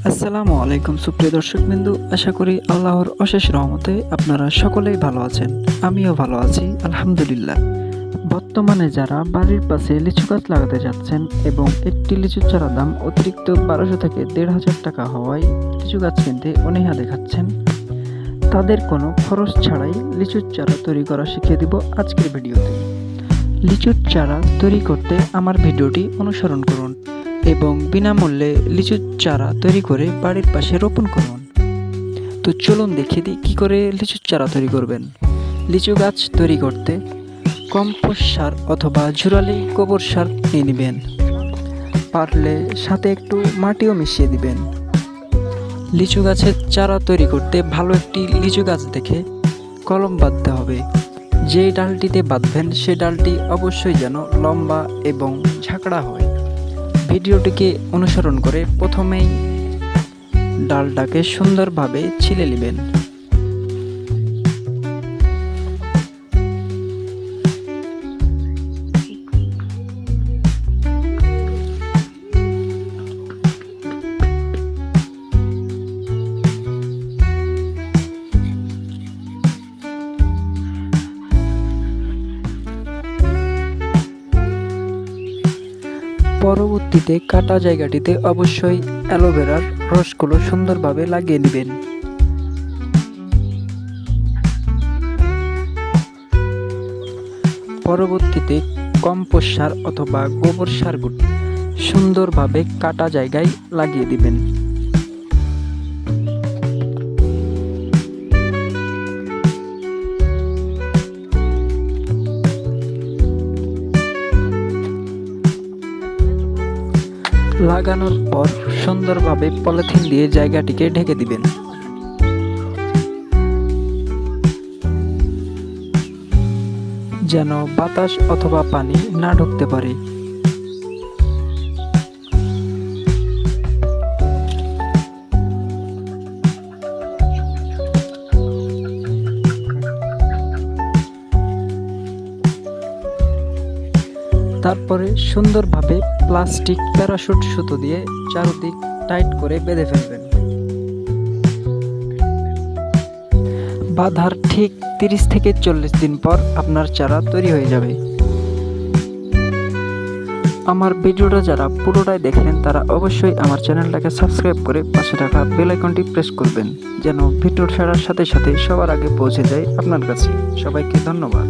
আসসালামু আলাইকুম সুপ্রিয় দর্শকবিন্দু, আশা করি আল্লাহর অশেষ রহমতে আপনারা সকলেই ভালো আছেন। আমিও ভালো আছি আলহামদুলিল্লাহ। বর্তমানে যারা বাড়ির পাশে লিচু গাছ লাগাতে যাচ্ছেন এবং একটি লিচুর চারা দাম অতিরিক্ত 1200 থেকে 1500 টাকা হওয়ায় লিচু গাছ কিনতে অনীহা দেখাচ্ছেন, তাদের কোনো খরচ ছাড়াই লিচুর চারা তৈরি করা শিখিয়ে দিব আজকের ভিডিওতে। লিচুর চারা তৈরি করতে আমার ভিডিওটি অনুসরণ করুন এবং বিনামূল্যে লিচুর চারা তৈরি করে বাড়ির পাশে রোপণ করুন। তো চলুন দেখিয়ে দিই কী করে লিচুর চারা তৈরি করবেন। লিচু গাছ তৈরি করতে কম্পোস্ট সার অথবা ঝুরালি গোবর সার নিয়ে নেবেন, পারলে সাথে একটু মাটিও মিশিয়ে দিবেন। লিচু গাছের চারা তৈরি করতে ভালো একটি লিচু গাছ দেখে কলম বাঁধতে হবে। যেই ডালটিতে বাঁধবেন সে ডালটি অবশ্যই যেন লম্বা এবং ঝাঁকড়া হয়। ভিডিওটিকে অনুসরণ করে প্রথমেই ডালটাকে সুন্দরভাবে ছিলে নেবেন। পরবর্তীতে কাটা জায়গাটিতে অবশ্যই অ্যালোভেরার রসগুলো সুন্দরভাবে লাগিয়ে নেবেন। পরবর্তীতে কম্পোস্ট সার অথবা গোবর সারগুলো সুন্দরভাবে কাটা জায়গায় লাগিয়ে দিবেন। লাগানোর পর সুন্দরভাবে পলিথিন দিয়ে জায়গাটিকে ঢেকে দিবেন। যেন বাতাস অথবা পানি না ঢুকতে পারে। তারপরে সুন্দরভাবে প্লাস্টিক প্যারাশুট সুতো দিয়ে চারদিক টাইট করে বেঁধে ফেলবেন। বাঁধার ঠিক 30 থেকে 40 দিন পর আপনার চারা তৈরি হয়ে যাবে। আমার ভিডিওটা যারা পুরোটাই দেখলেন তারা অবশ্যই আমার চ্যানেলটাকে সাবস্ক্রাইব করে পাশে থাকা বেল আইকনটি প্রেস করবেন, যেন ভিডিও ছাড়ার সাথে সাথে সবার আগে পৌঁছে যায় আপনার কাছে। সবাইকে ধন্যবাদ।